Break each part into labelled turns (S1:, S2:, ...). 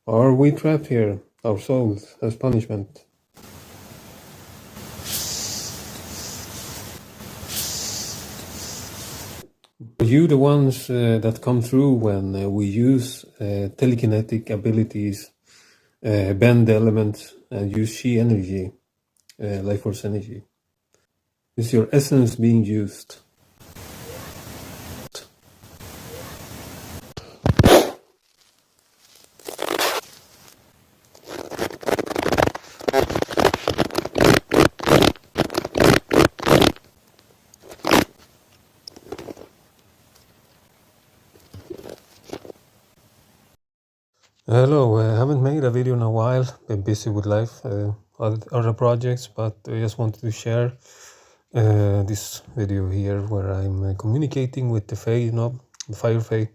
S1: Are we trapped here, our souls, as punishment? Are you the ones that come through when we use telekinetic abilities, bend the elements, and use chi energy, life force energy? Is your essence being used? Hello, I haven't made a video in a while, been busy with life, other projects, but I just wanted to share this video here where I'm communicating with the Fae, the Fire Fae,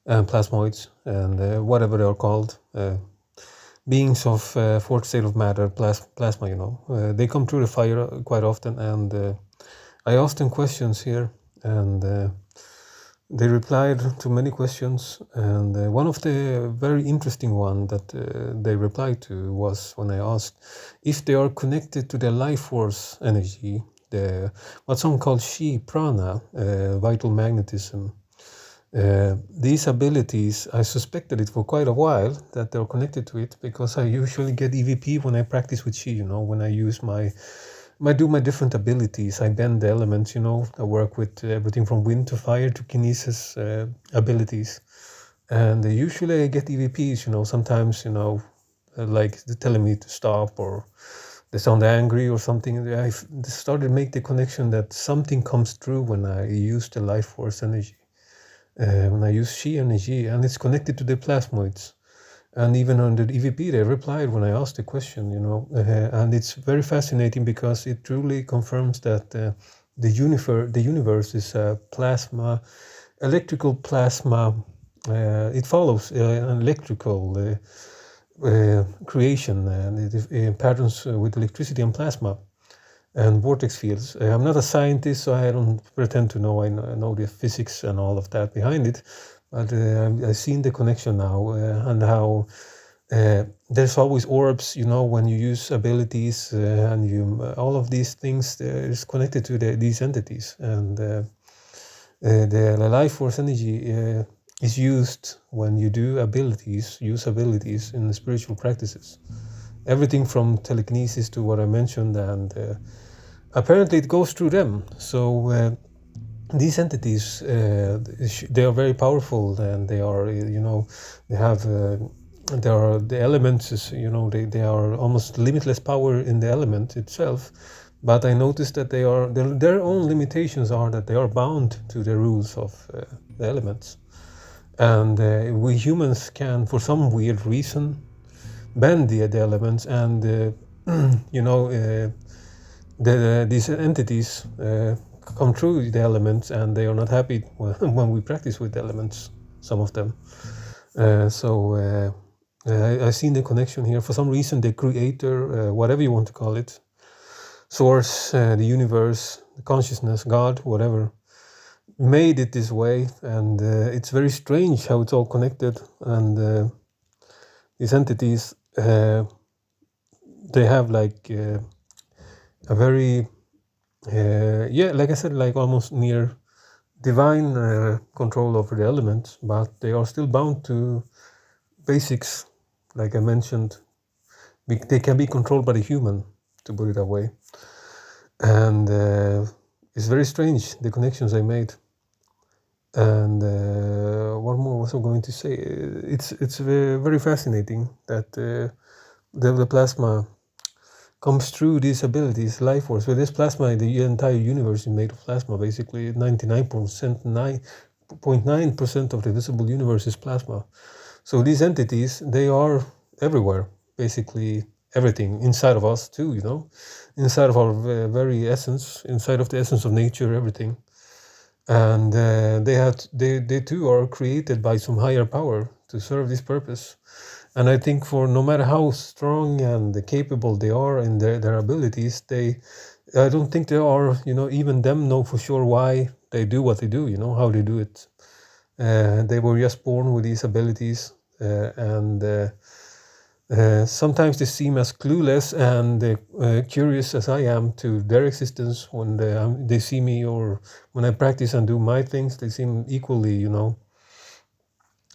S1: and plasmoids, and whatever they are called, beings of fourth state of matter, plasma, they come through the fire quite often, and I asked them questions here, and they replied to many questions, and one of the very interesting one that they replied to was when I asked if they are connected to the life force energy, what some call chi prana, vital magnetism. These abilities, I suspected it for quite a while that they're connected to it, because I usually get EVP when I practice with chi, when I use do my different abilities. I bend the elements, I work with everything from wind to fire to kinesis abilities. And usually I get EVPs, sometimes, like they're telling me to stop, or they sound angry or something. I started to make the connection that something comes through when I use the life force energy. When I use chi energy, and it's connected to the plasmoids. And even on the EVP, they replied when I asked the question, and it's very fascinating because it truly confirms that the universe is a plasma, electrical plasma. It follows an electrical creation and patterns with electricity and plasma and vortex fields. I'm not a scientist, so I don't pretend to know. I know the physics and all of that behind it, but I've seen the connection now, and how there's always orbs, when you use abilities, and all of these things is connected to these entities, and the life force energy is used when you use abilities in the spiritual practices. Everything from telekinesis to what I mentioned, and apparently it goes through them. So these entities, they are very powerful, and they are, they have, there are the elements, they are almost limitless power in the element itself. But I noticed that their own limitations are that they are bound to the rules of the elements. And we humans can, for some weird reason, bend the elements, and these entities come through the elements, and they are not happy when we practice with the elements, some of them. I've seen the connection here. For some reason, the creator, whatever you want to call it, source, the universe, the consciousness, God, whatever, made it this way. And it's very strange how it's all connected. And these entities, they have like a very, like I said, like almost near divine control over the elements, but they are still bound to basics, like I mentioned. They can be controlled by the human, to put it that way. And it's very strange, the connections I made. And what more was I going to say? It's very, very fascinating that the plasma comes through these abilities, life force. With this plasma, the entire universe is made of plasma. Basically, 99.9% of the visible universe is plasma. So these entities, they are everywhere. Basically, everything inside of us too. Inside of our very essence, inside of the essence of nature, everything. And they too are created by some higher power to serve this purpose. And I think for no matter how strong and capable they are in their abilities, I don't think they are, even them know for sure why they do what they do, how they do it. They were just born with these abilities. and sometimes they seem as clueless and curious as I am to their existence when they see me, or when I practice and do my things, they seem equally,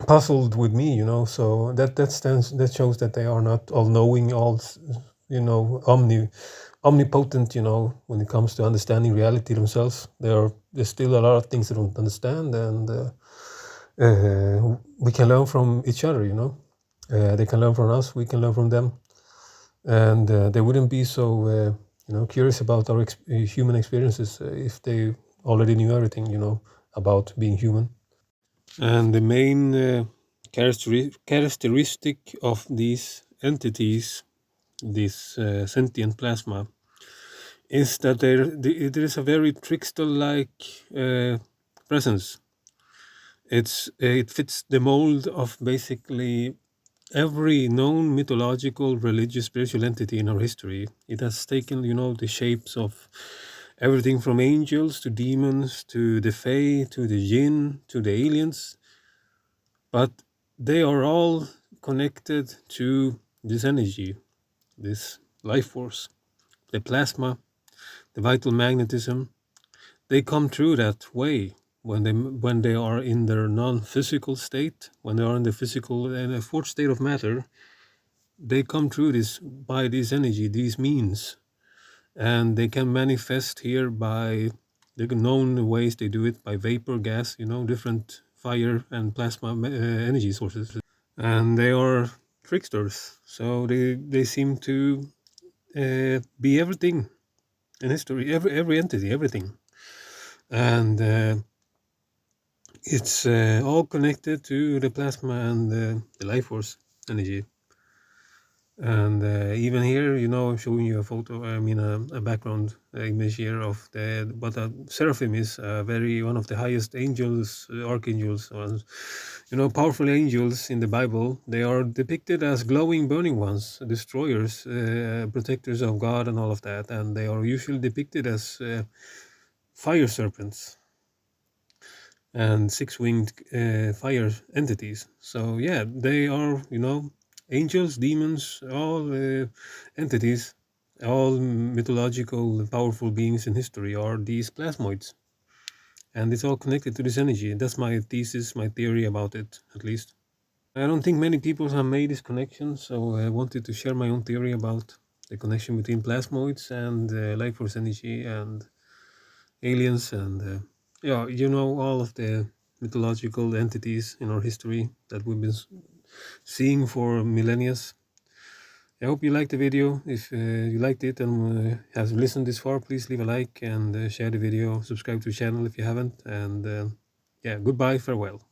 S1: puzzled with me, So that shows that they are not all knowing, omnipotent, when it comes to understanding reality themselves. There's still a lot of things they don't understand, and we can learn from each other, they can learn from us, we can learn from them, and they wouldn't be so curious about our human experiences if they already knew everything, about being human. And the main characteristic of these entities, this sentient plasma, is that there is a very trickster-like presence. It fits the mold of basically every known mythological, religious, spiritual entity in our history. It has taken, the shapes of everything from angels to demons to the Fae to the Jinn to the aliens, but they are all connected to this energy, this life force, the plasma, the vital magnetism. They come through that way when they are in their non-physical state, when they are in the physical and a fourth state of matter. They come through this by this energy, these means, and they can manifest here by the known ways. They do it by vapor, gas, different fire and plasma energy sources, and they are tricksters. So they seem to be everything in history, every entity, everything, and it's all connected to the plasma and the life force energy. And even here, I'm showing you a photo, a background image here of what a seraphim is, one of the highest angels, archangels, or, powerful angels in the Bible. They are depicted as glowing, burning ones, destroyers, protectors of God and all of that. And they are usually depicted as fire serpents and six-winged fire entities. So yeah, they are, angels, demons, all entities, all mythological powerful beings in history are these plasmoids, and it's all connected to this energy. That's my thesis, my theory about it, at least. I don't think many people have made this connection, so I wanted to share my own theory about the connection between plasmoids and life force energy and aliens, and all of the mythological entities in our history that we've been seeing for millennia. I hope you liked the video. If you liked it and have listened this far, please leave a like and share the video. Subscribe to the channel if you haven't. And yeah, goodbye, farewell.